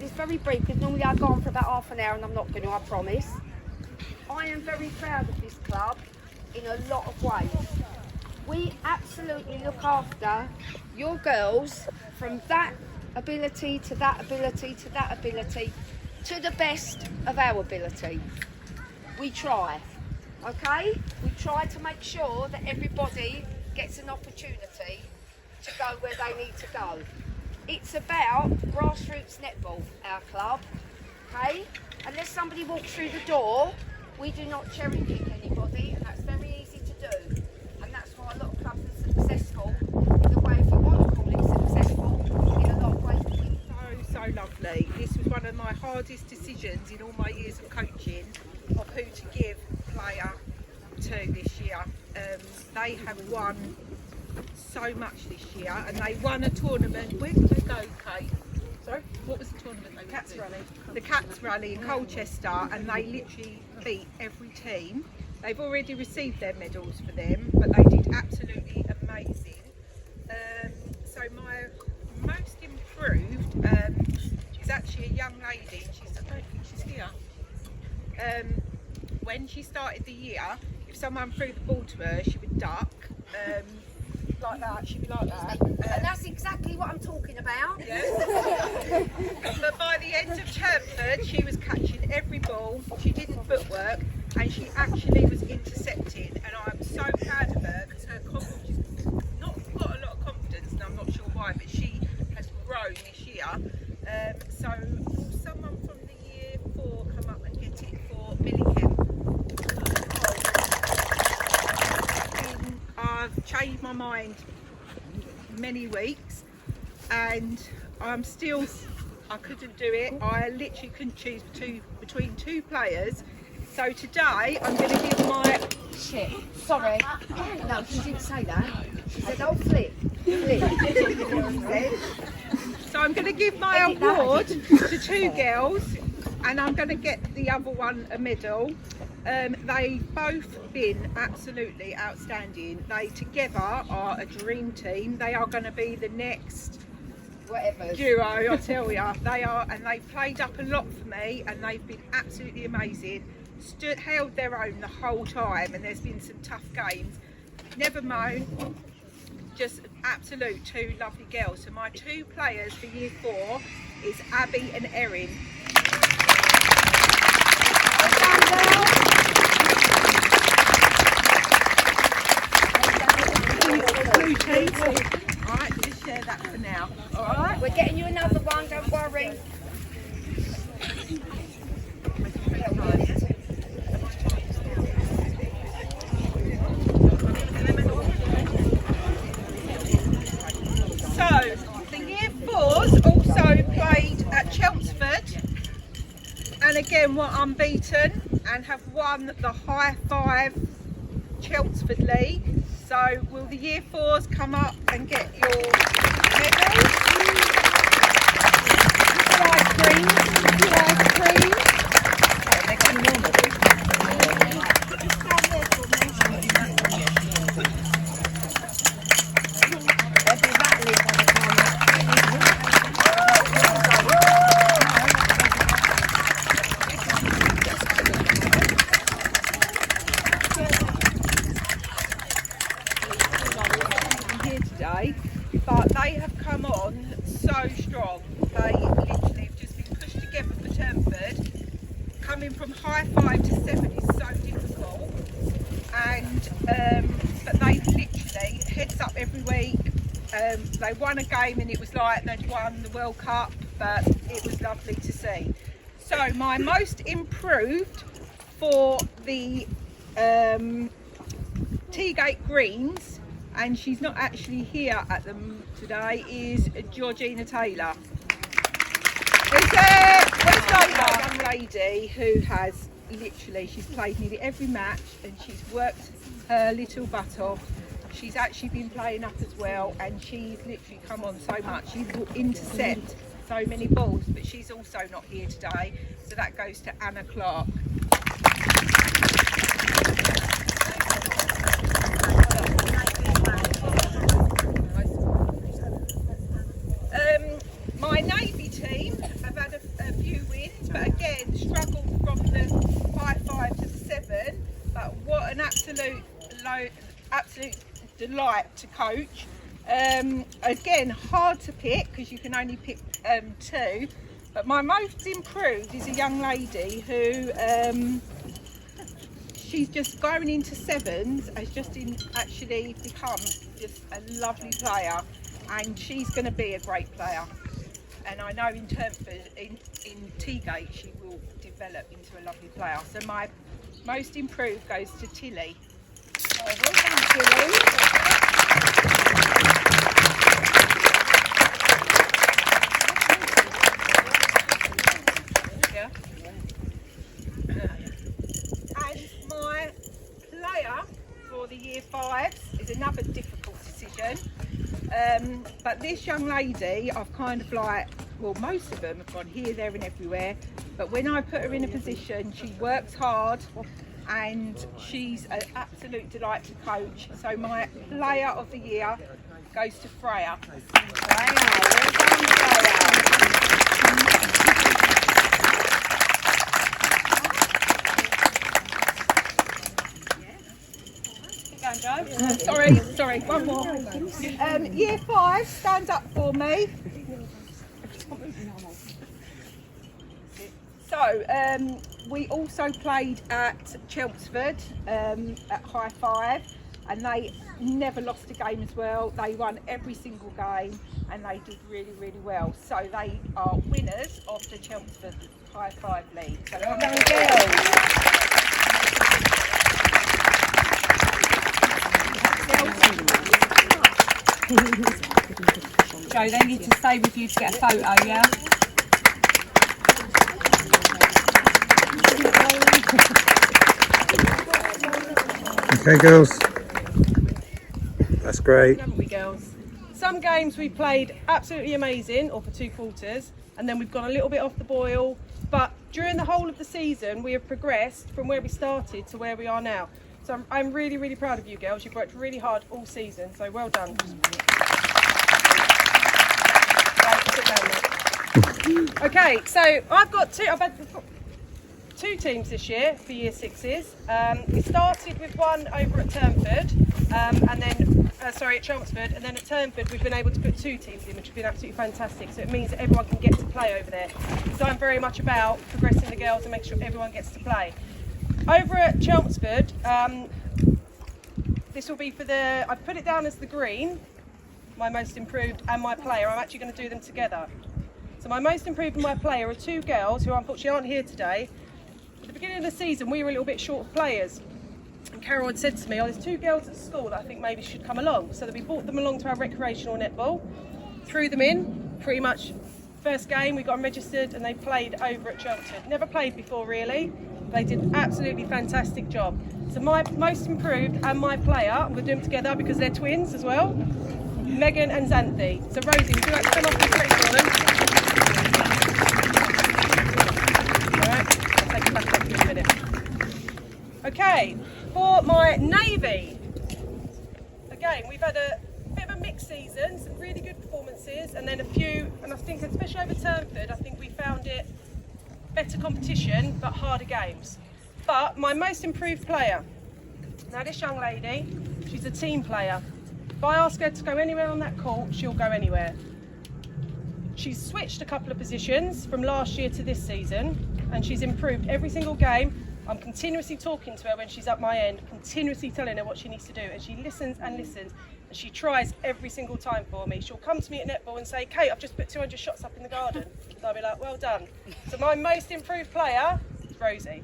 this very brief because normally I go on for about half an hour and I'm not going to, I promise. I am very proud of this club in a lot of ways. We absolutely look after your girls from that ability to that ability to that ability to the best of our ability. We try, okay? We try to make sure that everybody gets an opportunity to go where they need to go. It's about grassroots netball, our club, okay? Unless somebody walks through the door, we do not cherry pick anybody, and that's very easy to do. And that's why a lot of clubs are successful in the way, if you want to call it successful, in a lot of ways. So lovely. This was one of my hardest decisions in all my years of coaching of who to give player to this year. They have won so much this year, and they won a tournament. Where did they go, Kate? Sorry? What was the tournament they went to? The Cats Rally in Colchester, and they literally beat every team. They've already received their medals for them, but they did absolutely amazing. So my most improved is actually a young lady, and I don't think she's here. When she started the year, if someone threw the ball to her, she would duck. Like that, she'd be like that. And that's exactly what I'm talking about. Yeah. But by the end of term third, she was catching every ball, she didn't footwork, and she actually was intercepting. And I'm so proud of her because her confidence, she's not got a lot of confidence, and I'm not sure why, but she has grown this year. So will someone from the year 4 come up and get it for Millie Kemp? I've changed my mind many weeks, and I couldn't do it. I literally couldn't choose between two players. So today I'm going to give my... Shit, sorry. No, she didn't say that. She said, oh, flip. So I'm going to give my award to 2 girls, and I'm going to get the other one a medal. They've both been absolutely outstanding. They together are a dream team. They are going to be the next duo, I tell you. They are, and they've played up a lot for me, and they've been absolutely amazing. Held their own the whole time, and there's been some tough games. Never moan. Just absolute 2 lovely girls. So my 2 players for year 4 is Abby and Erin. Alright, just share that for now. Alright? We're getting you another one, don't worry. So, the year 4s also played at Chelmsford, and again were unbeaten and have won the High 5 Chelmsford League. So will the year 4s come up and get your medals? Ice cream. Ice cream. Oh, they're going normal. But they have come on so strong. They literally have just been pushed together for Turnford. Coming from High 5 to 7 is so difficult, and but they literally heads up every week. They won a game and it was like they'd won the World Cup, but it was lovely to see. So my most improved for the Teagate Greens, and she's not actually here at them today, is Georgina Taylor. Where's that young lady who has literally, she's played nearly every match and she's worked her little butt off. She's actually been playing up as well, and she's literally come on so much. She will intercept so many balls, but she's also not here today, so that goes to Anna Clark. My Navy team have had absolute delight to coach. Again, hard to pick because you can only pick 2. But my most improved is a young lady who she's just going into 7s, has just actually become just a lovely player, and she's going to be a great player. And I know in Teagate she will develop into a lovely player. So my most improved goes to Tilly. Oh, well done, Tilly. Yeah. And my player for the year 5s is another difficult decision. But this young lady, I've kind of like, well, most of them have gone here, there and everywhere. But when I put her in a position, she works hard and she's an absolute delight to coach. So my player of the year goes to Freya. Freya, well done, Freya. Sorry, one more. Year 5, stand up for me. So, we also played at Chelmsford at High 5, and they never lost a game as well. They won every single game and they did really, really well. So they are winners of the Chelmsford High 5 League. So well done, Joe, they need to stay with you to get a photo, yeah? Okay, girls. That's great. Haven't we, girls? Some games we played absolutely amazing, or for 2 quarters, and then we've gone a little bit off the boil. But during the whole of the season, we have progressed from where we started to where we are now. So I'm really, really proud of you girls. You've worked really hard all season, so well done. Okay, so I've had 2 teams this year for year 6s. We started with one over at Turnford, and then at Chelmsford, and then at Turnford we've been able to put 2 teams in, which has been absolutely fantastic. So it means that everyone can get to play over there. So I'm very much about progressing the girls and make sure everyone gets to play. Over at Chelmsford, this will be for I've put it down as the green, my most improved, and my player. I'm actually going to do them together. So my most improved and my player are 2 girls who unfortunately aren't here today. At the beginning of the season, we were a little bit short of players. And Carol had said to me, there's 2 girls at school that I think maybe should come along. So that we brought them along to our recreational netball, threw them in, pretty much first game, we got them registered and they played over at Chelmsford. Never played before really. They did an absolutely fantastic job. So my most improved and my player, I'm going to do them together because they're twins as well, Megan and Xanthi. So Rosie, would you like to come up and play for them? Alright, I'll take you back up in a minute. Okay, for my navy, again we've had a bit of a mixed season, some really good performances and then a few, and I think especially over Turnford, I think we found it better competition but harder games. But my most improved player, now this young lady, she's a team player. If I ask her to go anywhere on that court, she'll go anywhere. She's switched a couple of positions from last year to this season and she's improved every single game. I'm continuously talking to her when she's up my end, continuously telling her what she needs to do, and she listens and listens and she tries every single time for me. She'll come to me at netball and say, Kate, I've just put 200 shots up in the garden. So I'll be like, well done. So my most improved player is Rosie.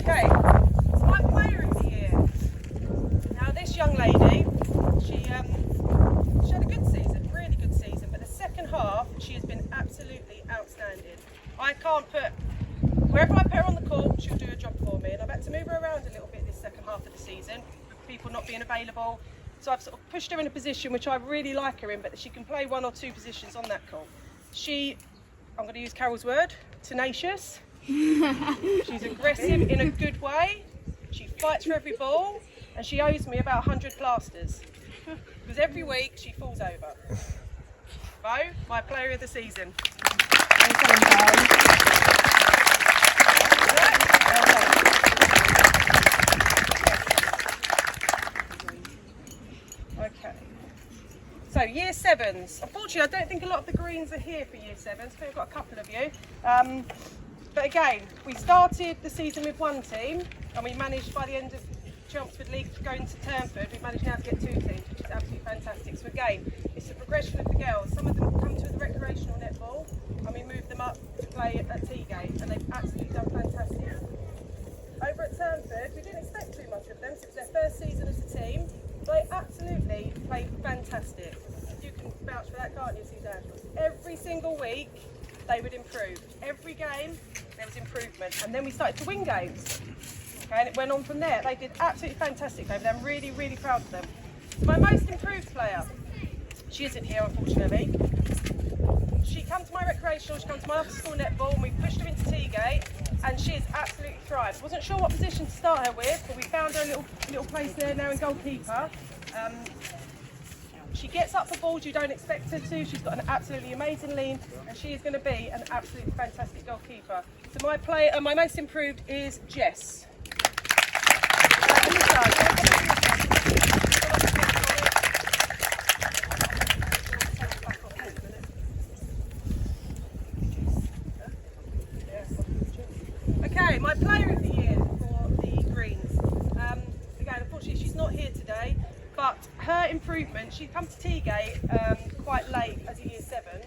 Okay, so my player of the year. Now this young lady, she had a good season, really good season, but the second half she has been absolutely outstanding. I can't put, wherever I put her on the court, she'll do a job for me, and I've had to move her around a little bit this second half of the season, with people not being available. So I've sort of pushed her in a position which I really like her in, but that she can play 1 or 2 positions on that court. I'm going to use Carol's word, tenacious. She's aggressive in a good way. She fights for every ball, and she owes me about 100 plasters. Because every week she falls over. Bo, my player of the season. Okay. So year sevens. Unfortunately, I don't think a lot of the greens are here for year sevens. I think we've got a couple of you. But again, we started the season with one team, and we managed by the end of Chelmsford League to go into Turnford. We've managed now to get 2 teams, which is absolutely fantastic. So again, it's the progression of the girls. Some of them come to the recreational netball, and we move them up to play at Teagate, and they've absolutely done fantastic. Over at Turnford, we didn't expect too much of them, so it was their first season as a team. They absolutely played fantastic. You can vouch for that, can't you, Suzanne? Every single week, they would improve. Every game, there was improvement. And then we started to win games. Okay, and it went on from there. They did absolutely fantastic over there. I'm really, really proud of them. So my most improved player, she isn't here, unfortunately. She came to my recreational, she came to my after school netball, and we pushed her into Teagate, and she has absolutely thrived. Wasn't sure what position to start her with, but we found her a little place there now in goalkeeper. She gets up for balls you don't expect her to. She's got an absolutely amazing lean, and she is going to be an absolutely fantastic goalkeeper. So my player, my most improved is Jess. Okay, my player of the year for the Greens. Again, unfortunately, she's not here today. But her improvement, she'd come to Teagate quite late as a year 7,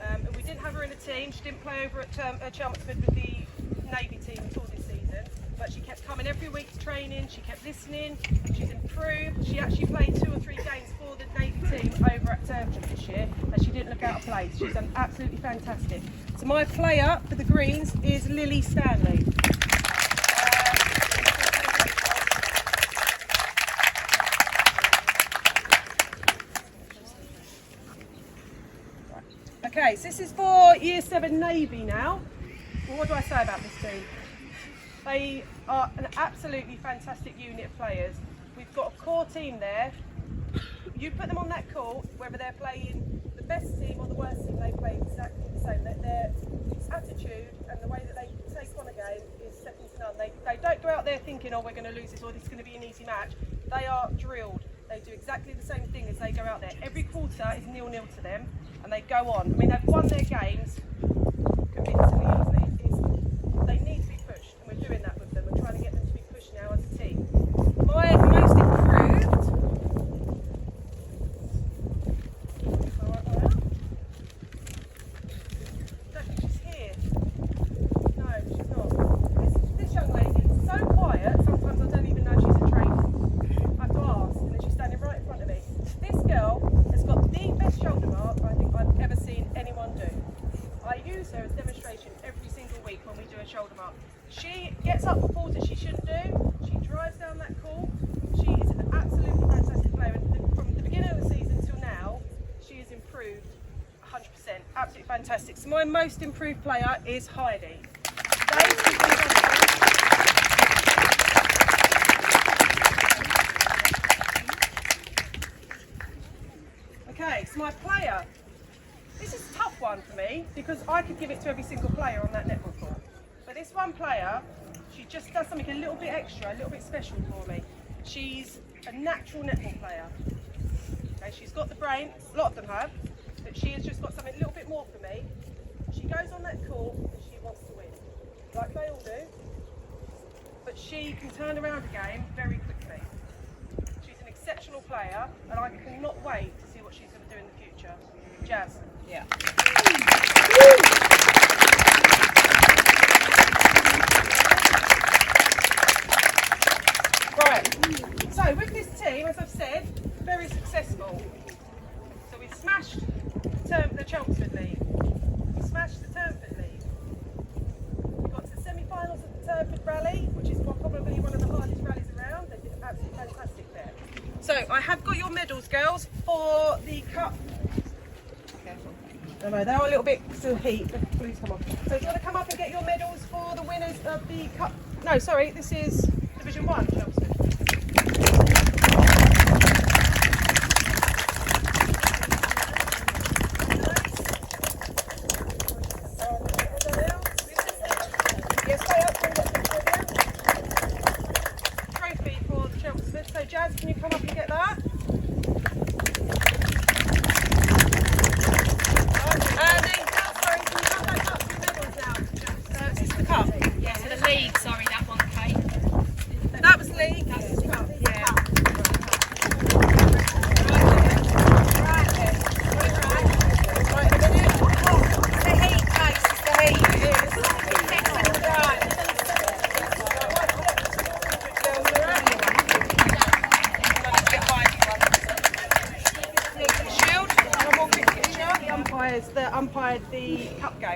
and we didn't have her in the team. She didn't play over at Chelmsford with the Navy team at all this season, but she kept coming every week to training. She kept listening. She's improved. She actually played 2 or 3 games for the Navy team over at Turnford this year, and she didn't look out of place. She's done absolutely fantastic. So my player for the Greens is Lily Stanley. Okay, so this is for Year 7 Navy now. Well, what do I say about this team? They are an absolutely fantastic unit of players. We've got a core team there. You put them on that court, whether they're playing the best team or the worst team, they play exactly the same. Their attitude and the way that they take on a game is second to none. They don't go out there thinking, oh, we're going to lose this or this is going to be an easy match. They are drilled. They do exactly the same thing as they go out there. Every quarter is 0-0 to them, and they go on. I mean, they've won their games convincingly easily. They need to be pushed, and we're doing that with them. We're trying to get them to be pushed now as a team. My most improved. I don't think she's here. No, she's not. This young lady is so quiet, sometimes I don't even know she's a trainer. I have to ask, and then she's standing right in front of me. This girl has got the best shoulder mark I think I've ever seen anyone do. I use her as demonstration every single week when we do a shoulder mark. She gets up for balls that she shouldn't do. She drives down that court. She is an absolutely fantastic player. And from the beginning of the season till now, she has improved 100%. Absolutely fantastic. So my most improved player is Heidi. Okay, so my player. This is a tough one for me because I could give it to every single player on that netball court. But this one player, she just does something a little bit extra, a little bit special for me. She's a natural netball player. Okay, she's got the brain, a lot of them have, but she has just got something a little bit more for me. She goes on that court and she wants to win, like they all do. But she can turn around a game very quickly. She's an exceptional player, and I cannot wait to see what she's going to do in the future. Jazz. Yeah. Right, so with this team, as I've said, very successful. So we smashed the Chelmsford League, we smashed the Turnford League, we got to the semi-finals of the Turnford Rally, which is probably one of the hardest rallies around. They did absolutely fantastic there. So I have got your medals, girls, for the cup. I know, they're a little bit still heat, the blues come off. So do you want to come up and get your medals for the winners of the cup? No, sorry, this is Division 1, Chelmsford.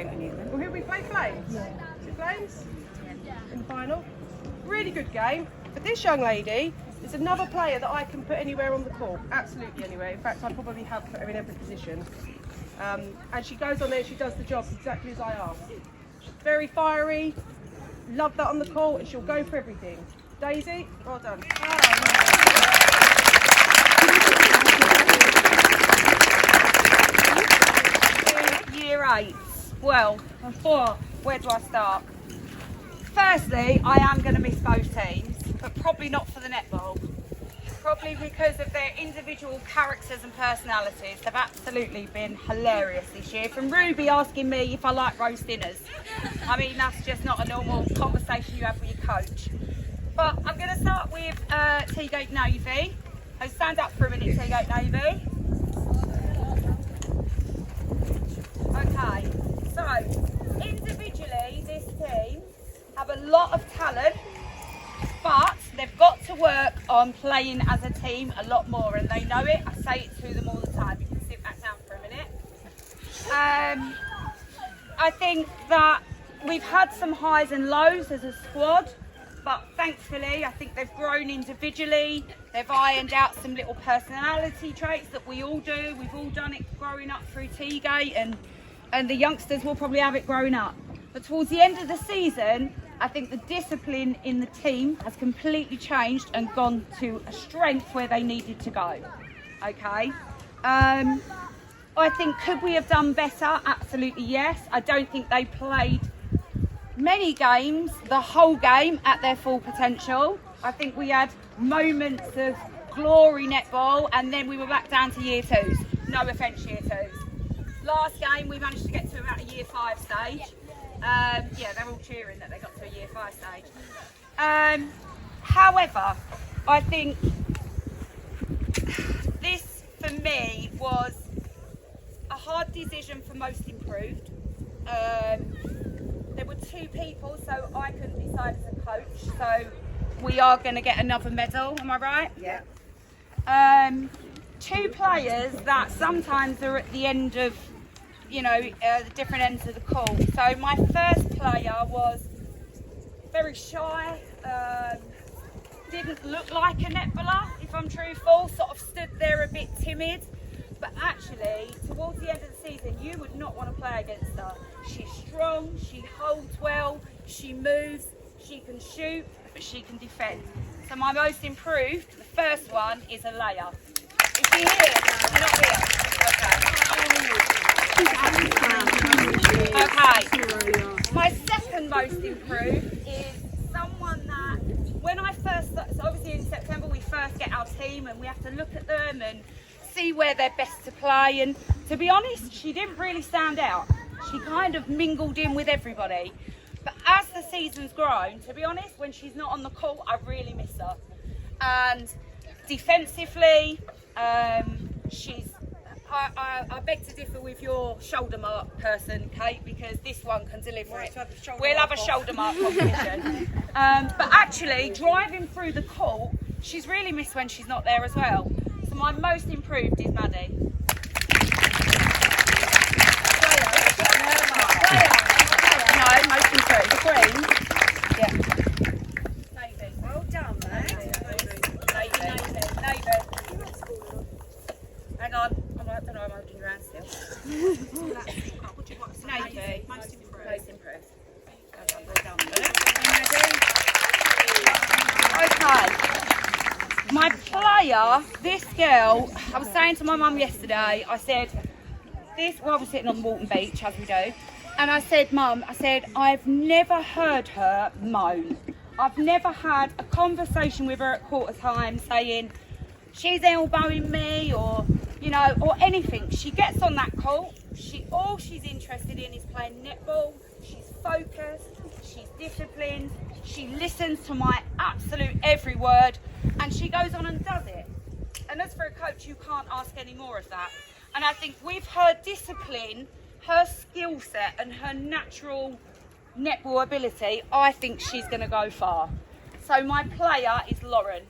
game. Well, who we play? Flames? Yeah. Is it Flames? In the final? Really good game. But this young lady is another player that I can put anywhere on the court. Absolutely anywhere. In fact, I probably have put her in every position. And she goes on there, she does the job exactly as I asked. She's very fiery, love that on the court, and she'll go for everything. Daisy, well done. Year 8. Well, where do I start? Firstly, I am going to miss both teams, but probably not for the netball. Probably because of their individual characters and personalities. They've absolutely been hilarious this year. From Ruby asking me if I like roast dinners. I mean, that's just not a normal conversation you have with your coach. But I'm going to start with Teagate Navy. So stand up for a minute, Teagate Navy. Okay, so individually this team have a lot of talent, but they've got to work on playing as a team a lot more, and they know it. I say it to them all the time. You can sit back down for a minute. I think that we've had some highs and lows as a squad, but thankfully I think they've grown individually. They've ironed out some little personality traits that we all do. We've all done it growing up through Teagate, and the youngsters will probably have it growing up. But towards the end of the season, I think the discipline in the team has completely changed and gone to a strength where they needed to go. Okay. I think, could we have done better? Absolutely yes. I don't think they played many games, the whole game, at their full potential. I think we had moments of glory netball, and then we were back down to year 2s. No offence, year 2s. Last game we managed to get to about a year 5 stage. Yeah, they're all cheering that they got to a year 5 stage. However, I think this for me was a hard decision for most improved. There were 2 people, so I couldn't decide as a coach. So we are going to get another medal, am I right? Yeah. 2 players that sometimes are at the end of, you know, the different ends of the court. So my first player was very shy, didn't look like a netballer, if I'm truthful, sort of stood there a bit timid. But actually, towards the end of the season, you would not want to play against her. She's strong, she holds well, she moves, she can shoot, but she can defend. So my most improved, the first one, is Alea. Is she here? She's not here. Okay. My second most improved is someone that, when I first, so obviously in September we first get our team and we have to look at them and see where they're best to play, and to be honest, she didn't really stand out. She kind of mingled in with everybody. But as the season's grown, to be honest, when she's not on the court, I really miss her. And defensively, I beg to differ with your shoulder mark person, Kate, because this one can deliver it. We'll have a shoulder mark competition. But actually, driving through the court, she's really missed when she's not there as well. So my most improved is Maddie. No, most improved. The Queen. Yeah. Navy. Well done, mate. Navy. Hang on. I don't know, I'm holding your hand still. Navy. Most improved. Most improved. Okay. My player, this girl, I was saying to my mum yesterday, I said, well, I was sitting on the Walton Beach, as we do, and I said, Mum, I've never heard her moan. I've never had a conversation with her at quarter time saying, she's elbowing me, or, you know, or anything. She gets on that court, all she's interested in is playing netball. She's focused, she's disciplined, she listens to my absolute every word, and she goes on and does it. And as for a coach, you can't ask any more of that. And I think with her discipline, her skill set and her natural netball ability, I think she's going to go far. So my player is Lauren.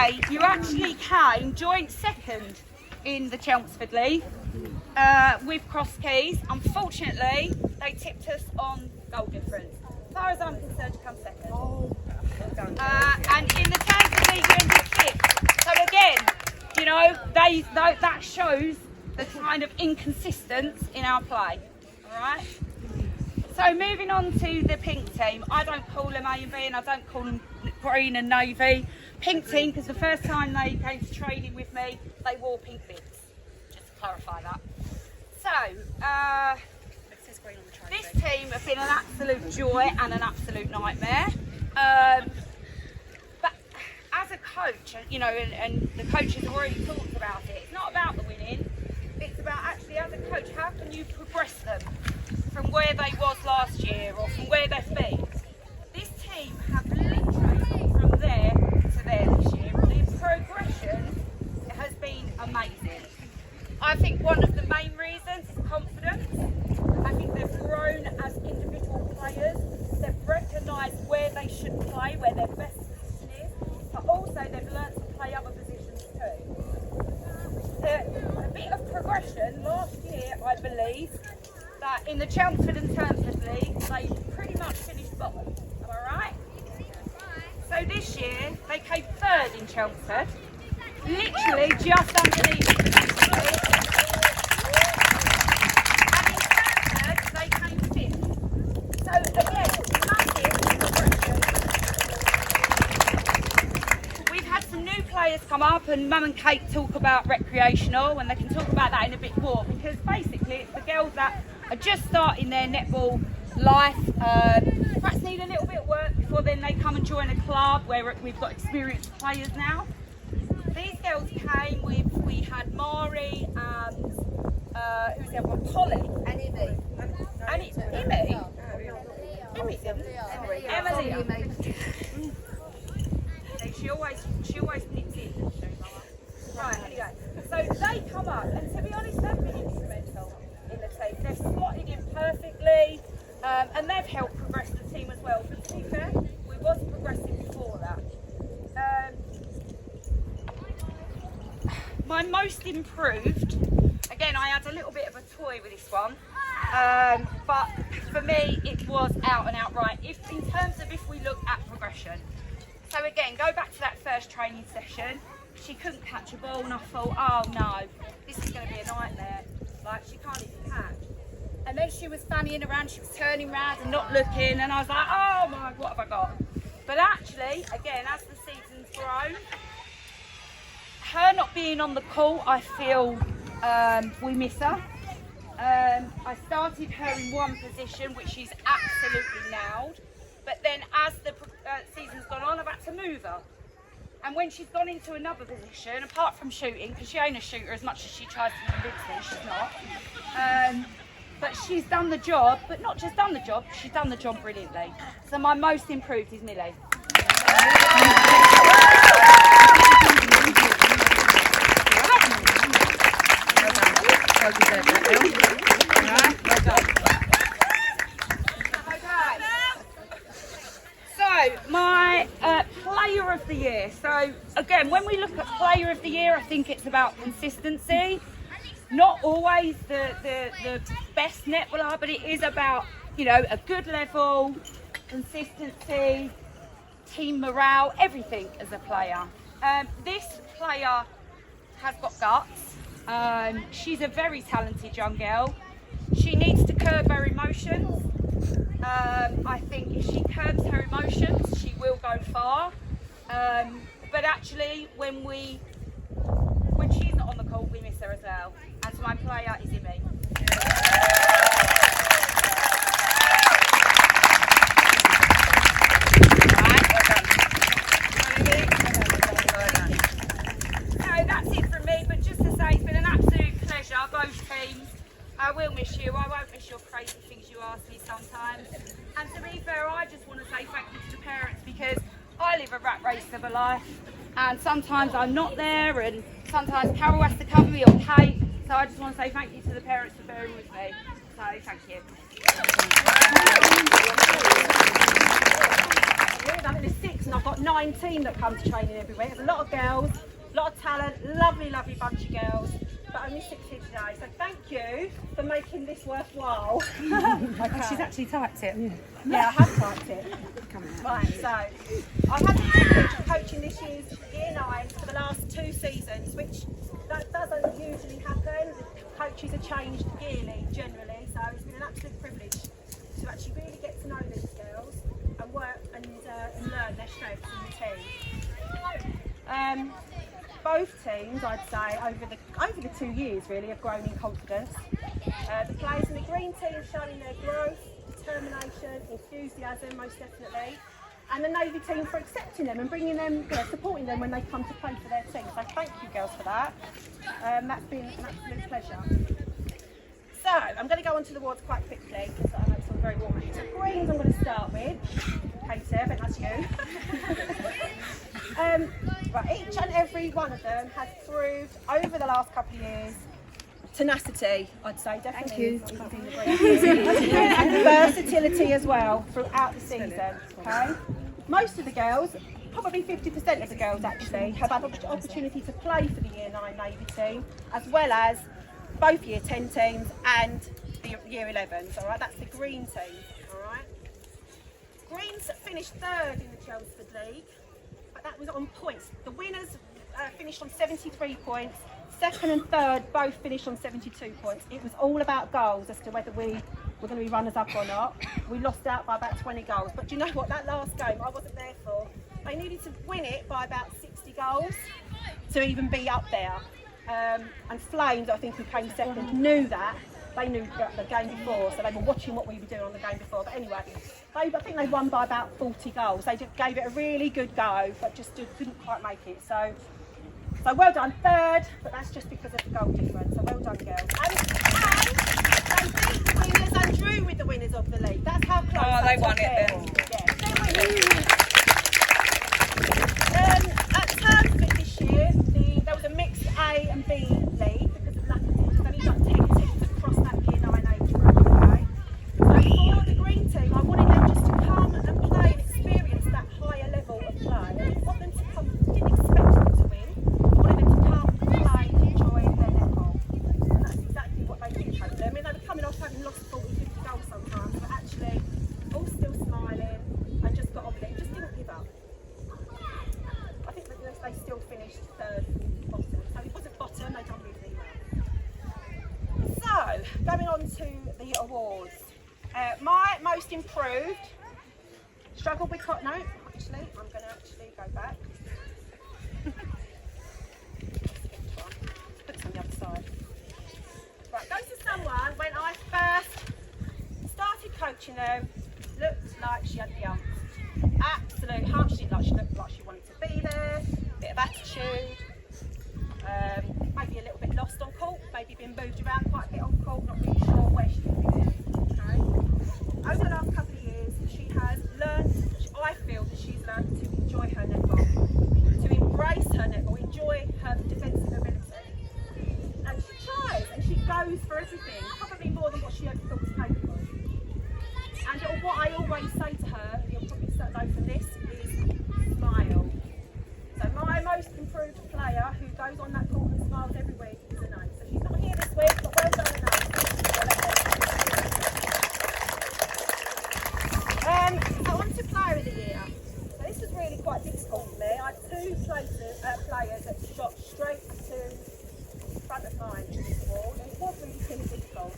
today you actually came joint second in the Chelmsford League with Cross Keys. Unfortunately, they tipped us on goal difference. As far as I'm concerned, you come second. And in the Chelmsford League, you ended fifth. So again, you know, that shows the kind of inconsistence in our play. All right. So moving on to the pink team, I don't call them A and B, and I don't call them green and navy. Pink team, because the first time they came to training with me, they wore pink bibs. Just to clarify that. So, this team have been an absolute joy and an absolute nightmare. But as a coach, you know, and the coaches have already talked about it, it's not about the winning. It's about actually, as a coach, how can you progress them from where they was last year or from where they've been. This team have literally gone from there to there this year. The progression has been amazing. I think one of the main reasons is confidence. I think they've grown as individual players. They've recognised where they should play, where their best position is, but also they've learnt to play other positions too. A bit of progression last year, I believe, that in the Chelmsford and Turnford League, they pretty much finished bottom. Am I right? So this year, they came third in Chelmsford, literally just underneath the Turnford League. And in Turnford, they came fifth. So again, massive progression. We've had some new players come up, and Mum and Kate talk about recreational, and they can talk about that in a bit more, because basically it's the girls that are just starting their netball life, perhaps need a little bit of work before then they come and join a club where we've got experienced players now. These girls came with, we had Mari and who's the other one? Polly. And Emmy. And it's Emmy. Emily. She always picks in, doesn't she? Right, anyway. So they come up, and to be honest, they've been instrumental in the team. They've slotted in perfectly, and they've helped progress the team as well. But to be fair, we wasn't progressing before that. My most improved, again, I had a little bit of a toy with this one, but for me it was out and out right, in terms of if we look at progression. So again, go back to that first training session. She couldn't catch a ball, and I thought, oh no, this is going to be a nightmare. Like, she can't even catch. And then she was fannying around, she was turning around and not looking, and I was like, oh my, what have I got? But actually, again, as the season's grown, her not being on the court, I feel we miss her. I started her in one position, which she's absolutely nailed. But then as the season's gone on, I've had to move her. And when she's gone into another position, apart from shooting, because she ain't a shooter as much as she tries to convince me, she's not. But she's done the job, but not just done the job, she's done the job brilliantly. So my most improved is Millie. So my player of the year. So again, when we look at player of the year, I think it's about consistency. Not always the best netballer, but it is about, you know, a good level, consistency, team morale, everything as a player. This player has got guts. She's a very talented young girl. She needs to curb her emotions. I think if she curbs her emotions, she will go far. But actually, when she's not on the court, we miss her as well. And so my player is Emmy. So that's it from me, but just to say, it's been an absolute pleasure, both teams. I will miss you. I won't miss your crazy things you ask me sometimes. And to be fair, I just want to say thank you to the parents, because I live a rat race of a life, and sometimes I'm not there, and sometimes Carol has to cover me, or Kate. So I just want to say thank you to the parents for bearing with me. So thank you. I'm in a 6 and I've got 9. 9 team that come to training every week. There's a lot of girls, a lot of talent, lovely, lovely bunch of girls, but only 6 here today. So thank you for making this worthwhile. Okay. She's actually typed it. Yeah, I have typed it. Right, so I've had the privilege of coaching this year's Year 9 for the last 2 seasons, which that doesn't usually happen. Coaches are changed yearly, generally, so it's been an absolute privilege to actually really get to know these girls and work and learn their strengths in the team. Both teams, I'd say, over the 2 years really, have grown in confidence. The players in the green team showing their growth, determination, enthusiasm, most definitely, and the navy team for accepting them and bringing them, supporting them when they come to play for their team. So thank you, girls, for that. That's been an absolute pleasure. So I'm going to go on to the awards quite quickly because I know it's all very warm. So greens I'm going to start with. Katie, I think that's you. Right, each and every one of them has proved over the last couple of years tenacity, I'd say, definitely. Thank you. And versatility as well throughout the season. Okay. Most of the girls, probably 50% of the girls actually, have had the opportunity to play for the Year 9 Navy team, as well as both Year 10 teams and the Year 11s. All right, that's the green team. All right. Greens finished 3rd in the Chelmsford League, but that was on points. The winners finished on 73 points. 2nd and 3rd both finished on 72 points. It was all about goals as to whether we were going to be runners up or not. We lost out by about 20 goals. But do you know what? That last game I wasn't there for. They needed to win it by about 60 goals to even be up there. And Flames, I think, who came 2nd, knew that. They knew the game before, so they were watching what we were doing on the game before. But anyway, I think they won by about 40 goals. They gave it a really good go, but just couldn't quite make it. So well done, 3rd, but that's just because of the goal difference. So well done, girls. And they beat the winners and drew with the winners of the league. That's how close. Oh, they won it then. Yeah, they won it. At Teagate this year, there was a mixed A and B league because of lack of teams. There's only like 10 teams across that Year 9 age group. Okay. So for the green team, I wanted them just to come and play and experience that higher level of play. I didn't want them to come. Didn't expect them to win. Play, enjoy their netball. And that's exactly what they did. I mean, they were coming off having lost 40, 50 goals sometimes, but actually all still smiling and just got on with it, just didn't give up. I think that they still finished 3rd bottom. So it wasn't bottom, they done really well. So, going on to the awards. My most improved, struggled with no, actually, I'm going to actually go back. On the other side. Right, goes to someone when I first started coaching them, looked like she had the ump. Absolute hump. She looked like she wanted to be there, bit of attitude, maybe a little bit lost on court, maybe been moved around quite a bit on court, not really sure where she could be doing. Okay. Over the last couple of years, she has learned, I feel that she's learned to enjoy her netball, to embrace her netball, enjoy her defensive ability. And she tries and she goes for everything, probably more than what she ever thought was capable. And what I always say to her, you'll probably know from this, is smile. So my most improved player who goes on that court and smiles every week is Anne. So she's not here this week, but well done, Anne. So on to player of the year. So this was really quite difficult for me. I had 2 players that shot straight to front of mine in this award, and it was really difficult.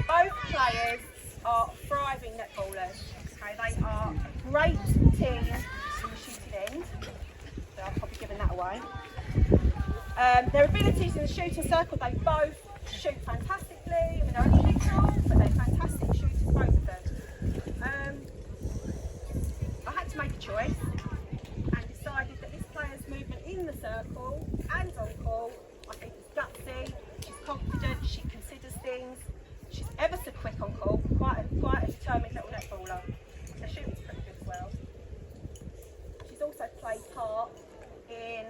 Both players are thriving netballers. Okay, they are a great team in the shooting end. So I've probably given that away. Their abilities in the shooting circle, they both shoot fantastically. I mean, they're only little, but they're fantastic shooters, both of them. I had to make a choice and decided that this player's movement in the circle and on call, I think is gutsy, she's confident, she considers things, she's ever so quick on call, quite a determined little netballer. Her shooting's pretty good as well. She's also played part in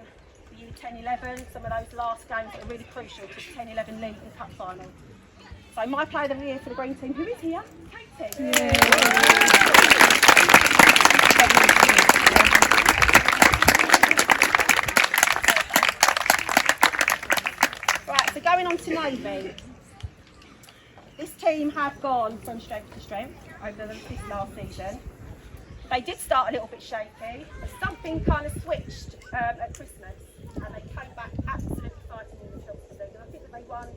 the U10-11, some of those last games that are really crucial to the 10-11 league and cup final. So my player of the year for the green team, who is here? Katie. Yeah. to Navy. This team have gone from strength to strength over this last season. They did start a little bit shaky, but something kind of switched at Christmas, and they came back absolutely fighting in the Chelmsford League. And I think that they won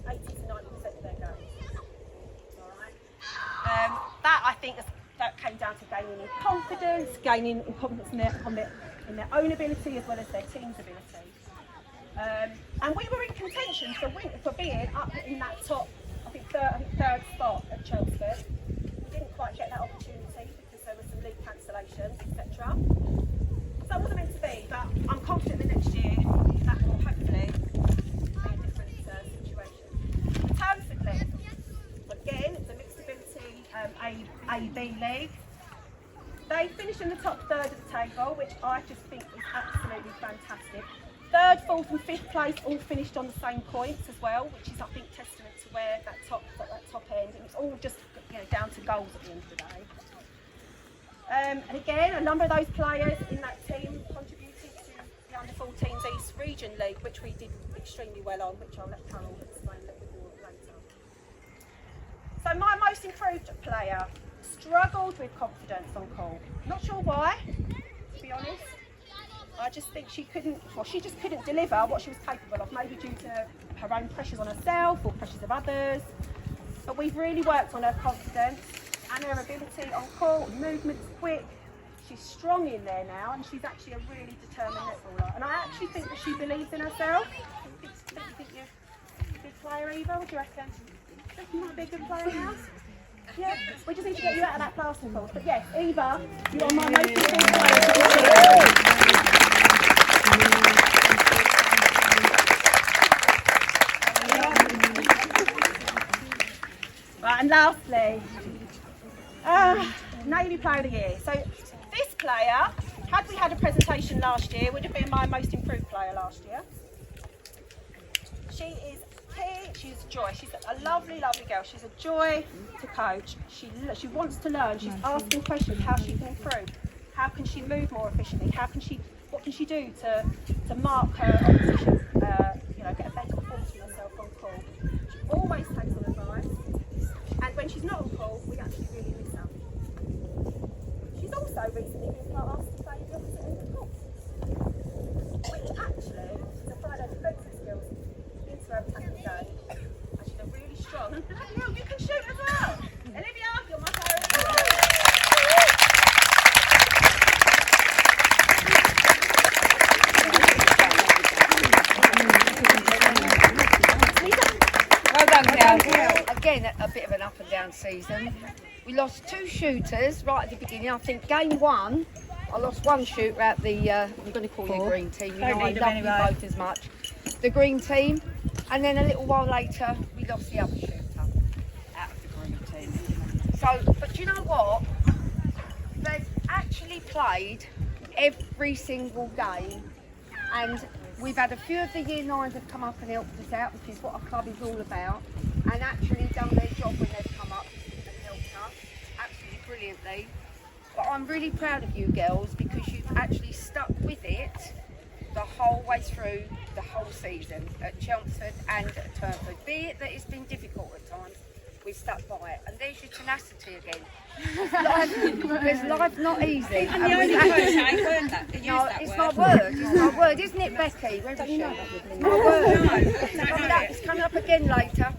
80 to 90% of their games. All right. That I think that came down to gaining in confidence, in their own ability as well as their team's ability. And we were in contention for being up in that top, I think third spot at Chelmsford. We didn't quite get that opportunity because there were some league cancellations, etc. So it wasn't meant to be, but I'm confident that next year that will hopefully be a different situation. The Tanford League, again, it's a mixed ability A-B league. They finished in the top third of the table, which I just think is absolutely fantastic. Third, fourth and fifth place all finished on the same points as well, which is, I think, testament to where that top end. It was all just down to goals at the end of the day. And again, a number of those players in that team contributed to the Under-14s East Region League, which we did extremely well on, which I'll let Carol explain a little bit more later. So my most improved player struggled with confidence on call. Not sure why, to be honest. I just think she just couldn't deliver what she was capable of, maybe due to her own pressures on herself or pressures of others. But we've really worked on her confidence and her ability on call, movement's quick. She's strong in there now, and she's actually a really determined netballer. And I actually think that she believes in herself. Do you think you're a good player, Eva? What do you reckon? Do you might be a good player now? Yeah, we just need to get you out of that plaster course. But yes, Eva, you are my most important player. Right, and lastly, Navy Player of the Year. So this player, had we had a presentation last year, would have been my most improved player last year. She is key, she's a joy. She's a lovely, lovely girl. She's a joy to coach. She wants to learn. She's asking questions how she can improve. How can she move more efficiently? What can she do to mark her opposition? Get a better performance from herself on call. She always takes on advice. And when she's not on call, we actually really miss her. She's also recently been asked to play the opposite end of the court, which actually is applied her defensive skills into her attacking game. And she's a really strong. And you can shoot as well. Olivia, you're my player of the year. Well done, girls. Again, a bit of an up and down season. We lost 2 shooters right at the beginning. I think game 1, I lost 1 shooter at the, I'm going to call you green team. You know, I love you both as much. The green team. And then a little while later, we lost the other shooter out of the green team. So, but you know what? They've actually played every single game. And we've had a few of the year 9s have come up and helped us out, which is what our club is all about, and actually done their job when they've come up and helped us absolutely brilliantly. But I'm really proud of you girls because you've actually stuck with it the whole way through the whole season at Chelmsford and at Turnford. Be it that it's been difficult at times, we've stuck by it. And there's your tenacity again. Because life's not easy. And the only word I learned that. No, it's my word. It's my word, isn't it, Becky? Where is she? It's my word. It's coming up again later.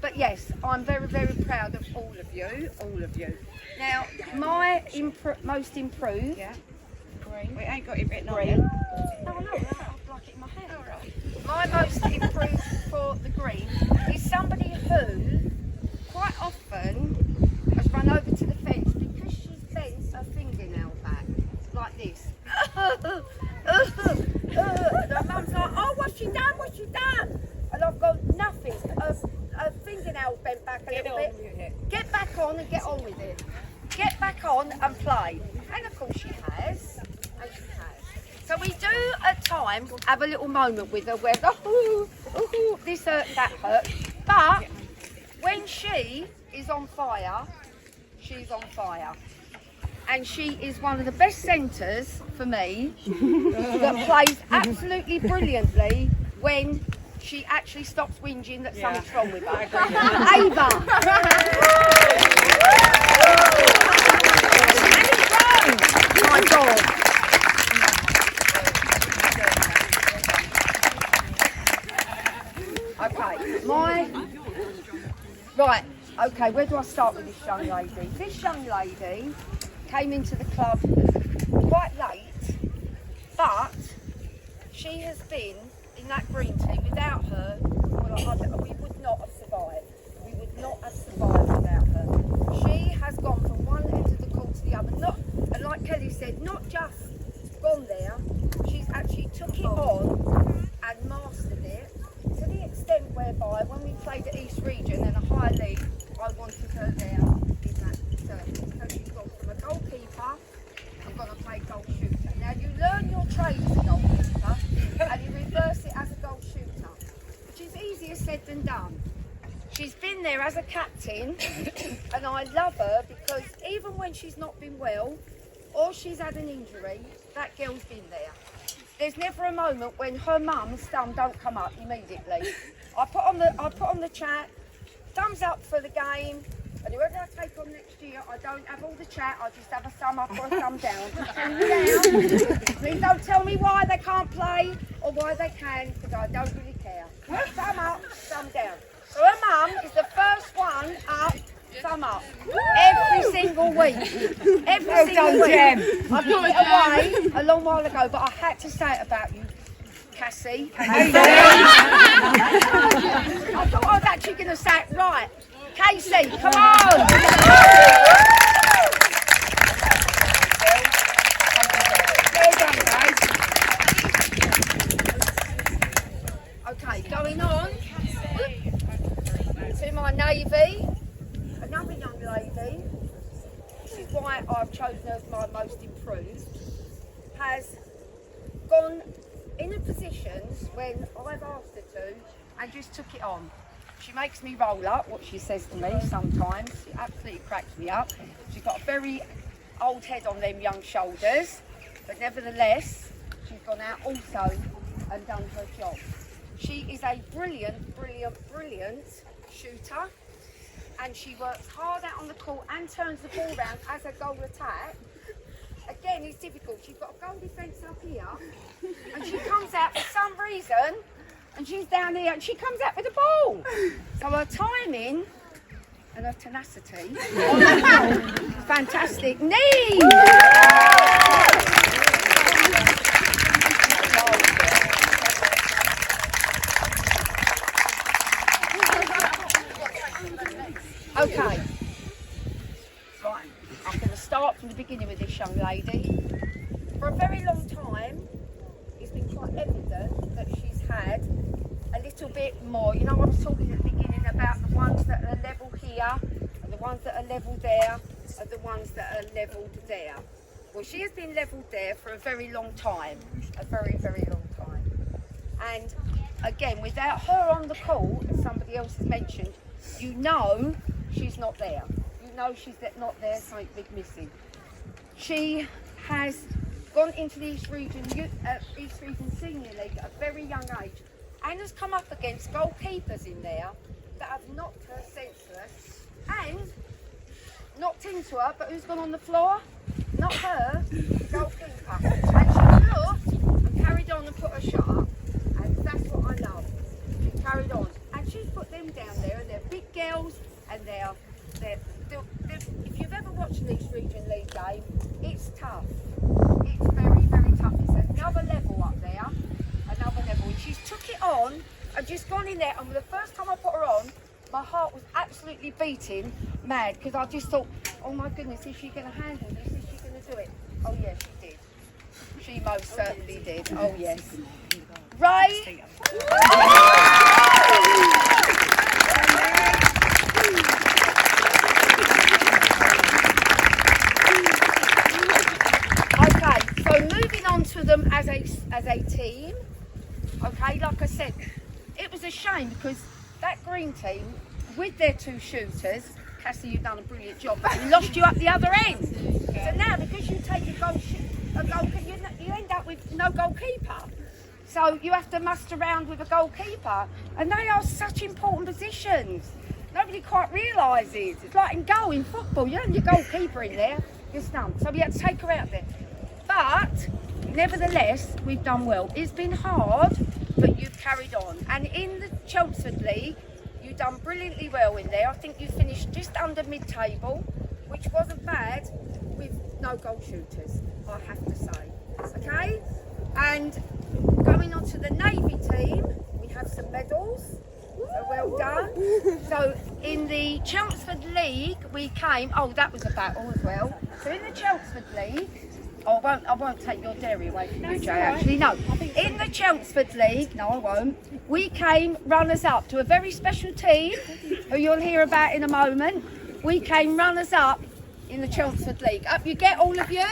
But yes, I'm very, very proud of all of you. All of you. Now, my most improved. Yeah. Green. We ain't got it written on Green. yet. No, I know. I've like it in my head. All right. My most improved for the green is somebody who quite often has run over to the fence because she's bent her fingernail back like this. And her mum's like, oh, what's she done? What's she done? And I've gone, nothing. Her fingernail bent back a little bit. Get back on and get on with it. Get back on and play. And of course she has. And she has. So we do at times have a little moment with her where, this hurt, that hurt. But when she is on fire, she's on fire. And she is one of the best centres for me that plays absolutely brilliantly when she actually stops whinging that Yeah. something's wrong with her. Ava! My God! Okay, right, okay, where do I start with this young lady? This young lady came into the club quite late, but she has been in that green team. Without her, well, we would not have survived. We would not have survived without her. She has gone from one end of the court to the other. And like Kelly said, not just gone there, she's actually took it on and mastered it to the extent whereby when we played at East Region in a higher league, I wanted her there in that circle. So she's gone from a goalkeeper, I'm going to play goal shooter. Now you learn your trade as a goalkeeper and you reverse it as a goal shooter, which is easier said than done. She's been there as a captain and I love her because even when she's not been well or she's had an injury, that girl's been there. There's never a moment when her mum's thumb don't come up immediately. I put on the chat, thumbs up for the game, and whoever I take on next year, I don't have all the chat, I just have a thumb up or a thumb down. Please don't tell me why they can't play or why they can, because I don't really care. Thumb up, thumb down. So her mum is the first one up, thumb up. Every single week. Every single week. I put it away a long while ago, but I had to say it about you, Cassie. I thought I was actually going to say it right. Casey, come on! Well done, guys. Okay, going on to my navy, another young lady. This is why I've chosen her as my most improved. Has gone in a positions when I've asked her to and just took it on. She makes me roll up, what she says to me sometimes. It absolutely cracks me up. She's got a very old head on them young shoulders, but nevertheless, she's gone out also and done her job. She is a brilliant, brilliant, brilliant shooter, and she works hard out on the court and turns the ball round as a goal attack. Again, it's difficult. She's got a goal defence up here, and she comes out for some reason, and she's down here, and she comes out with the ball. So her timing and her tenacity, fantastic. Knee! Okay. Right, I'm going to start from the beginning with this young lady. For a very long time, it's been quite evident that she's had a little bit more. You know, I was talking at the beginning about the ones that are level here, and the ones that are level there, and the ones that are levelled there. Well, she has been levelled there for a very long time, a very, very long time. And again, without her on the court, as somebody else has mentioned, you know she's not there. You know she's not there, something big missing. She has gone into the East Region Senior League at a very young age and has come up against goalkeepers in there that have knocked her senseless and knocked into her, but who's gone on the floor? Not her, the goalkeeper. And she looked and carried on and put her shot up, and that's what I love. She carried on, and she's put them down there, and they're big girls, and they're if you've ever watched an East Region League game, it's tough. It's very, very tough. It's another level up there, another level. And she's took it on and just gone in there, and the first time I put her on, my heart was absolutely beating mad, because I just thought, oh my goodness, is she going to handle this? Is she going to do it? Oh yes, she did. She most certainly did. Oh yes. Ray. Okay, so moving on to them as a team. Okay, like I said, it was a shame because that green team, with their two shooters, Cassie, you've done a brilliant job, but we lost you up the other end. So now, because you take a goalkeeper, you end up with no goalkeeper. So you have to muster around with a goalkeeper, and they are such important positions. Nobody quite realises. It's like in goal in football. You don't have your goalkeeper in there, you're stumped. So we had to take her out there. But nevertheless, we've done well. It's been hard, but you've carried on. And in the Chelmsford League, you've done brilliantly well in there. I think you finished just under mid-table, which wasn't bad with no goal shooters, I have to say. Okay? And going on to the Navy team, we have some medals. So well done. So in the Chelmsford League, we came. Oh, that was a battle as well. So in the Chelmsford League, I won't take your dairy away from you, Jay. Actually, no. In the Chelmsford League, no, I won't. We came runners-up to a very special team, who you'll hear about in a moment. We came runners-up in the Chelmsford League. Up you get, all of you.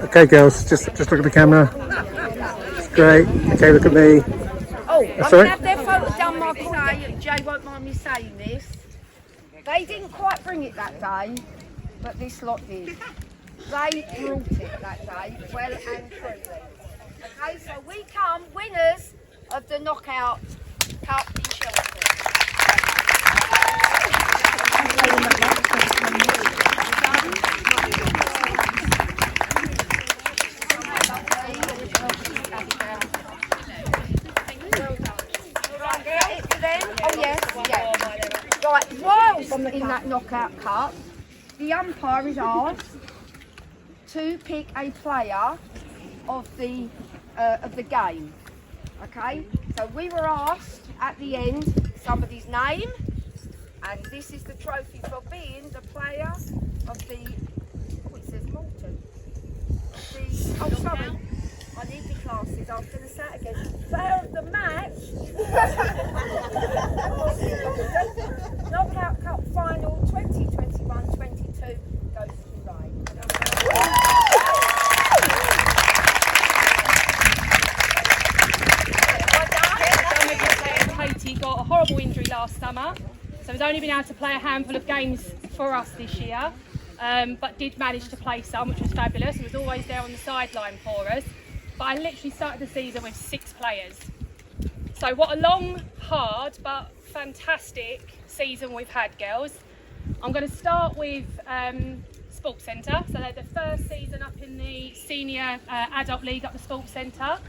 Okay, girls, just look at the camera. It's great. Okay, look at me. Oh, That's I'm all going to right. have their photo done, Michael. Jay won't mind me saying this. They didn't quite bring it that day, but this lot did. They brought it that day, well and truly. Okay, so we come winners of the Knockout Cup in Chelmsford. Right, whilst in that Knockout Cup, the umpire is asked to pick a player of the game. Okay, so we were asked at the end somebody's name, and this is the trophy for being the player of the. Oh, it says Morton. Oh, sorry. I need the classes. I was going to say it again. Player of the match. Knockout Cup final 2021-22 goes to Ray. Katie got a horrible injury last summer, so has only been able to play a handful of games for us this year, but did manage to play some, which was fabulous. He was always there on the sideline for us. But I literally started the season with 6 players. So what a long, hard, but fantastic season we've had, girls. I'm going to start with Sports Centre. So they're the first season up in the senior adult league up the Sports Centre,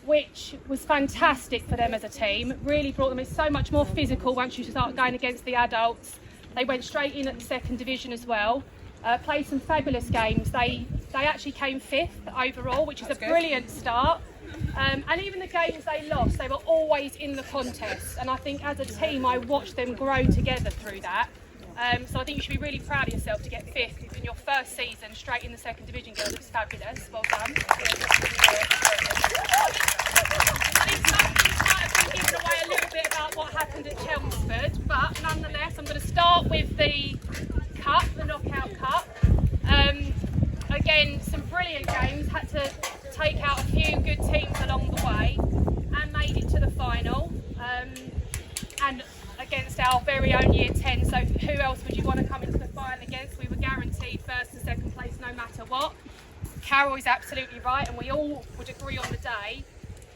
which was fantastic for them as a team. Really brought them in so much more physical once you start going against the adults. They went straight in at the second division as well. Played some fabulous games. They actually came 5th overall, which is a brilliant start. And even the games they lost, they were always in the contest. And I think as a team, I watched them grow together through that. So I think you should be really proud of yourself to get 5th in your first season straight in the second division, girls. It's fabulous. Well done. I think some things might have been given away a little bit about what happened at Chelmsford, but nonetheless, I'm going to start with the Cup, the Knockout Cup. Again, some brilliant games. Had to take out a few good teams along the way and made it to the final. And against our very own year 10. So who else would you want to come into the final against? We were guaranteed first and second place no matter what. Carol is absolutely right, and we all would agree on the day,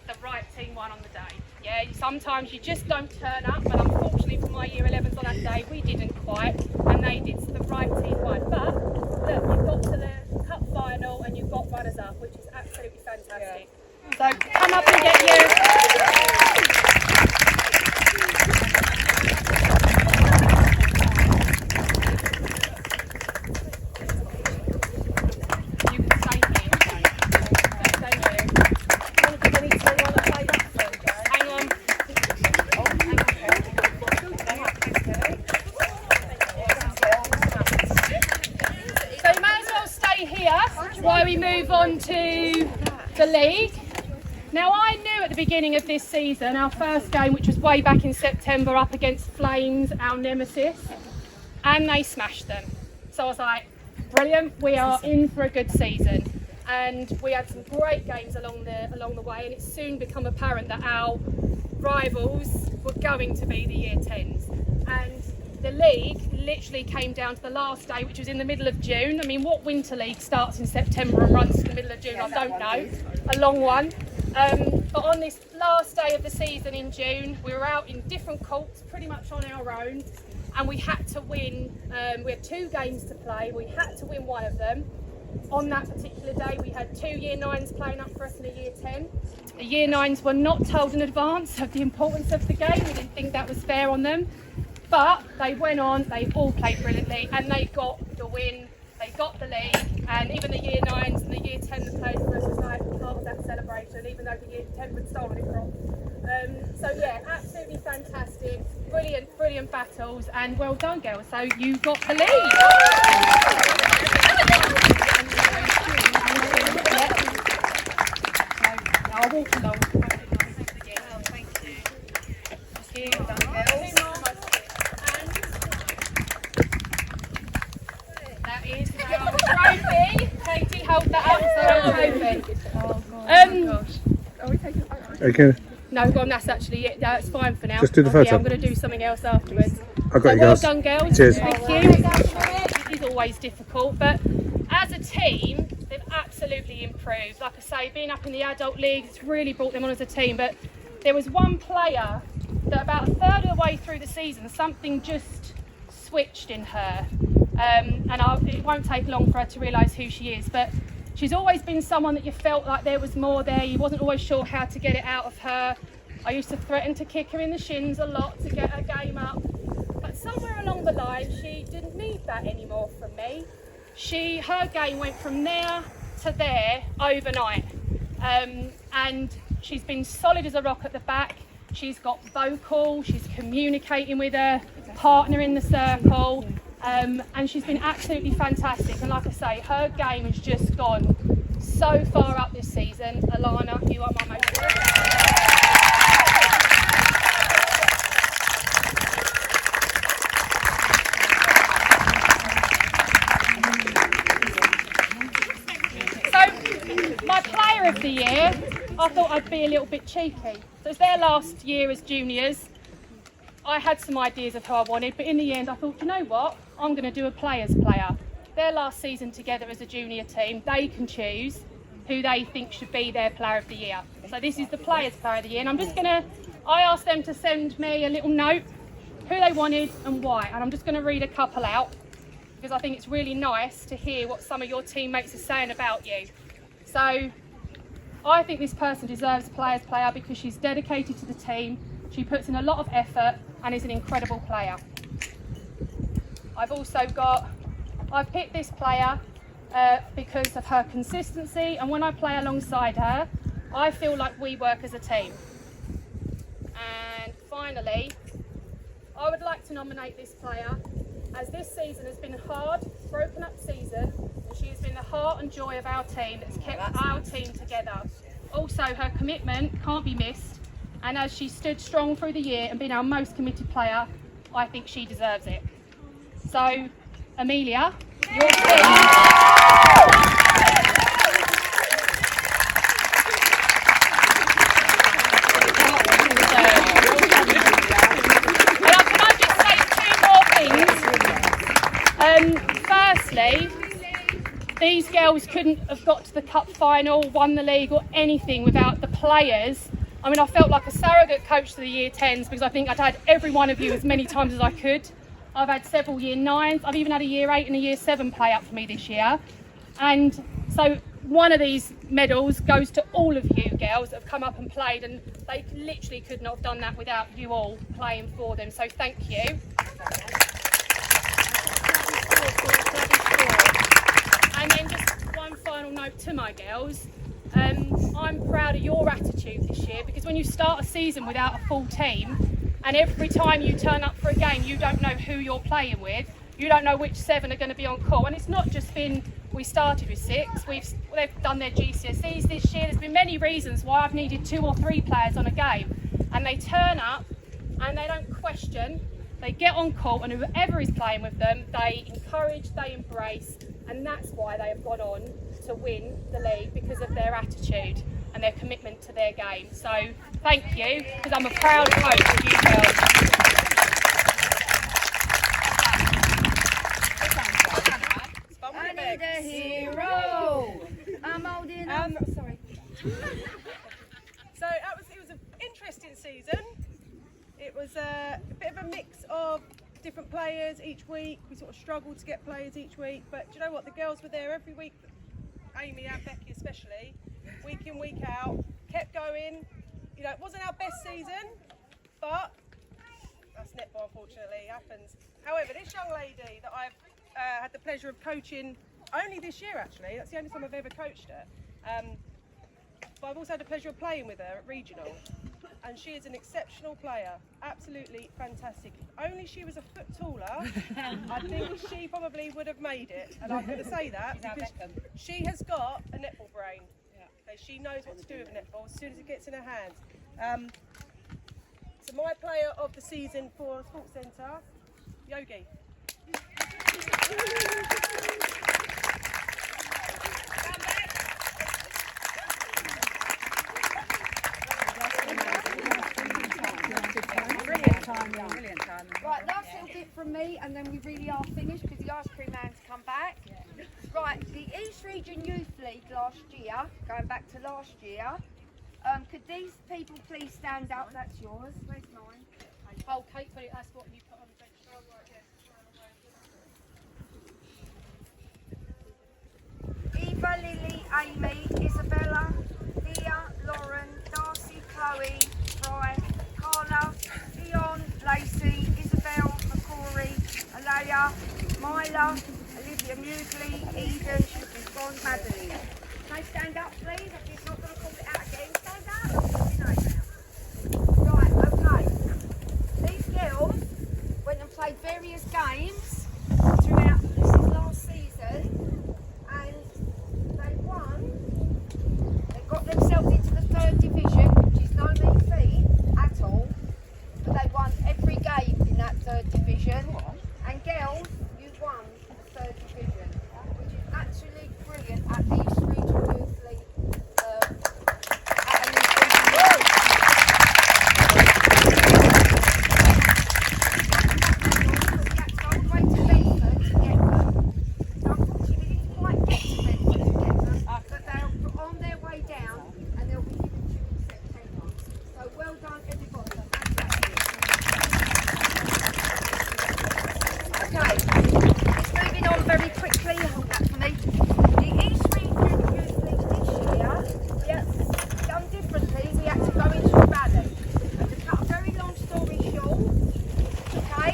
the right team won on the day. Yeah, sometimes you just don't turn up, but unfortunately for my year 11s on that day, we didn't quite, and they did, so the right team won. But look, you've got to the cup final and you've got runners up, which is absolutely fantastic. Yeah. So come up and get you. While we move on to the league. Now, I knew at the beginning of this season, our first game, which was way back in September, up against Flames, our nemesis, and they smashed them. So I was like, brilliant, we are in for a good season. And we had some great games along the way, and it's soon become apparent that our rivals were going to be the Year 10s. And the league literally came down to the last day, which was in the middle of June. I mean, what winter league starts in September and runs to the middle of June? I don't know. A long one. But on this last day of the season in June, we were out in different courts, pretty much on our own, and we had to win. We had 2 games to play. We had to win one of them. On that particular day, we had 2 Year 9s playing up for us in a Year 10. The Year 9s were not told in advance of the importance of the game. We didn't think that was fair on them. But they went on, they all played brilliantly, and they got the win, they got the league, and even the Year 9s and the Year 10 that played for us was like part of that celebration, even though the Year 10 had stolen it from. So yeah, absolutely fantastic, brilliant battles, and well done, girls. So you got the lead. I'll walk along. Thank you. Well done, girls. That is our trophy. Katie, hold that up. It's our trophy. Are we taking Okay. No, go on, that's actually it. That's fine for now. Just do the photo. Yeah, I'm going to do something else afterwards. I've got you well guys. done, girls. Cheers. Thank you. It is always difficult, but as a team, they've absolutely improved. Like I say, being up in the adult league, it's really brought them on as a team. But there was one player that about a third of the way through the season, something just switched in her. It won't take long for her to realise who she is. But she's always been someone that you felt like there was more there. You wasn't always sure how to get it out of her. I used to threaten to kick her in the shins a lot to get her game up. But somewhere along the line, she didn't need that anymore from me. Her game went from there to there overnight. And she's been solid as a rock at the back. She's got vocal, she's communicating with her partner in the circle. And she's been absolutely fantastic. And like I say, her game has just gone so far up this season. Alana, you are my most my player of the year, I thought I'd be a little bit cheeky. So it's their last year as juniors. I had some ideas of who I wanted, but in the end I thought, you know what, I'm going to do a player's player. Their last season together as a junior team, they can choose who they think should be their player of the year. So this is the player's player of the year, and I asked them to send me a little note, who they wanted and why, and I'm just going to read a couple out, because I think it's really nice to hear what some of your teammates are saying about you. So I think this person deserves player's player because she's dedicated to the team, she puts in a lot of effort and is an incredible player. I've picked this player because of her consistency, and when I play alongside her, I feel like we work as a team. And finally, I would like to nominate this player, as this season has been a hard, broken up season, and she has been the heart and joy of our team that's kept our team together. Also, her commitment can't be missed, and as she stood strong through the year and been our most committed player, I think she deserves it. So, Amelia, your team. Firstly, these girls couldn't have got to the cup final, won the league or anything without the players. I mean, I felt like a surrogate coach to the Year 10s because I think I'd had every one of you as many times as I could. I've had several Year 9s. I've even had a Year 8 and a Year 7 play up for me this year. And so one of these medals goes to all of you girls that have come up and played, and they literally could not have done that without you all playing for them. So thank you. And then just one final note to my girls. I'm proud of your attitude this year, because when you start a season without a full team, and every time you turn up for a game you don't know who you're playing with, you don't know which 7 are going to be on call, and it's not just been We started with 6. They've done their GCSEs this year. There's been many reasons why I've needed 2 or 3 players on a game, and they turn up and they don't question. They get on court, and whoever is playing with them, they encourage, they embrace, and that's why they have gone on to win the league, because of their attitude and their commitment to their game. So thank you, because I'm a proud coach of you girls. I need a hero. I'm holding on. Sorry. So it was an interesting season. It was a bit of a mix of different players each week. We sort of struggled to get players each week, but do you know what? The girls were there every week, Amy and Becky especially, week in, week out, kept going. You know, it wasn't our best season, but that's netball, unfortunately, it happens. However, this young lady that I've had the pleasure of coaching only this year, actually, that's the only time I've ever coached her, but I've also had the pleasure of playing with her at regional, and she is an exceptional player, absolutely fantastic. If only she was a foot taller, I think she probably would have made it, and I'm going to say that because she has got a netball brain. Okay, she knows what to do with netball as soon as it gets in her hands. So my player of the season for Sports Centre, Yogi. Brilliant time. Right, last little bit from me, and then we really are finished because the ice cream man's come back. Right, the East Region Youth League last year, going back to last year, could these people please stand up? That's yours. Where's mine? Oh, Kate, that's what you put on the bench. Eva, Lily, Amy, Isabella, Thea, Lauren, Darcy, Chloe, Fry, Carla, Leon, Lacey, Isabel, McCory, Alaya, Myla, Olivia Mugley, Eden, should be gone, Madeline. Can I stand up, please? I'm just not going to call it out again. Stand up. You know now. Right, okay. These girls went and played various games throughout this last season, and they won. They got themselves into the 3rd division, which is no mean feat at all. But they won every game in that 3rd division. And girls, you won the 3rd division, which is actually brilliant at the East Region Youth League. At an East Region Youth League. So I'm going to Bedford to get them. Unfortunately, we didn't quite get to Bedford to get them, but they're on their way down, and they'll be given to you in September. So well done, everybody. Okay, it's moving on very quickly. Hold that for me. The East Region Youth League this year, yes, done differently. We had to go into a valley. And to cut a very long story short, okay,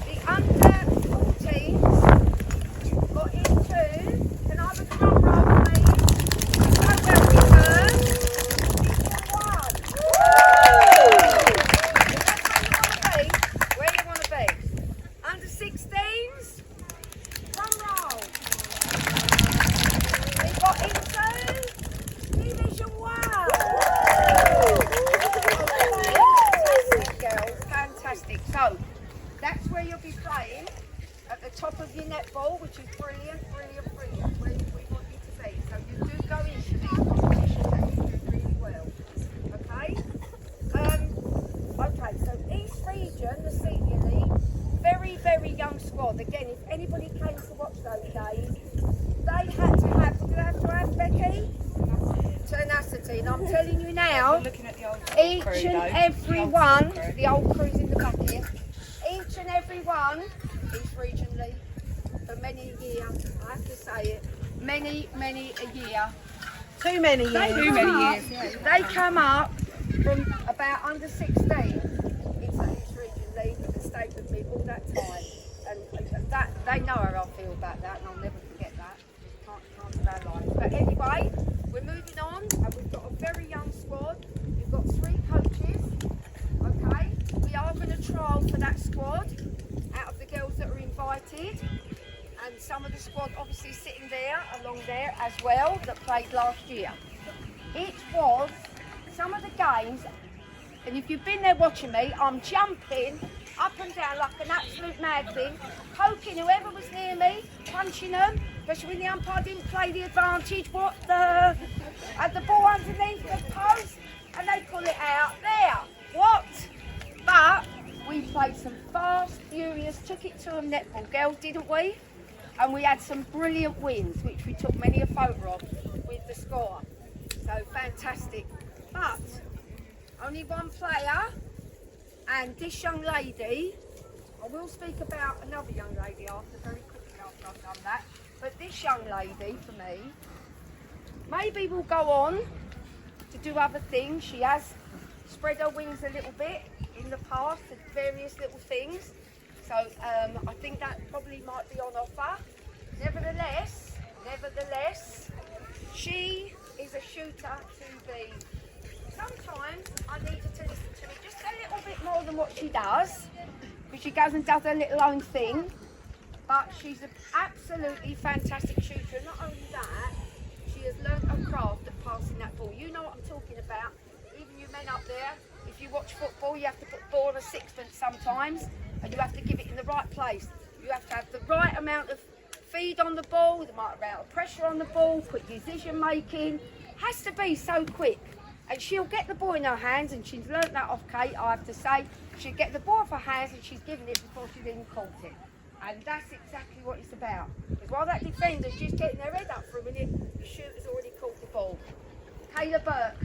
the under 14s got into, can I have a drum roll, please? So well returned. Where you want to be? Under 16s, drum roll. We got into Division 1. Fantastic, girls, fantastic. So that's where you'll be playing, at the top of your netball, which is brilliant, brilliant, brilliant, where we want you to be. So you do go into these competitions and you do really well. Okay? Okay, so East Region, the Senior League, very, very young squad. Again, if anybody came to watch those days, they had to have, what did they have to have, Becky? Tenacity. And I'm telling you now, each and every one, the old crew's in the back here, each and every one, East Region League, for many a year, I have to say it, many a year. Too many years. They come up from about under 16 into the East Region League and stayed with me all that time. And that they know how I feel about that, and I'll never forget that. Can't of our lives. But anyway, we're moving on, and we've got a very young squad. We've got 3 coaches. Okay, we are going to trial for that squad out of the girls that are invited. and some of the squad obviously sitting there, along there as well, that played last year. It was some of the games, and if you've been there watching me, I'm jumping up and down like an absolute mad thing, poking whoever was near me, punching them, especially when the umpire didn't play the advantage, had the ball underneath the post, and they pull it out there. What? But we played some fast, furious, took it to them netball girls, didn't we? And we had some brilliant wins, which we took many a photo of with the score. So fantastic. But only one player, and this young lady, I will speak about another young lady very quickly after I've done that. But this young lady, for me, maybe will go on to do other things. She has spread her wings a little bit in the past to various little things. So I think that probably might be on offer. Nevertheless, she is a shooter to be. Sometimes I need her to listen to me just a little bit more than what she does, because she goes and does her little own thing. But she's an absolutely fantastic shooter. And not only that, she has learnt her craft at passing that ball. You know what I'm talking about. Even you men up there, if you watch football, you have to put the ball on a sixpence sometimes, and you have to give it in the right place. You have to have the right amount of feed on the ball, the right amount of pressure on the ball, quick decision making. Has to be so quick. And she'll get the ball in her hands, and she's learnt that off Kate, I have to say. She'll get the ball off her hands and she's given it before she's even caught it. And that's exactly what it's about. Because while that defender's just getting their head up for a minute, the shooter's already caught the ball. Kayla Burke.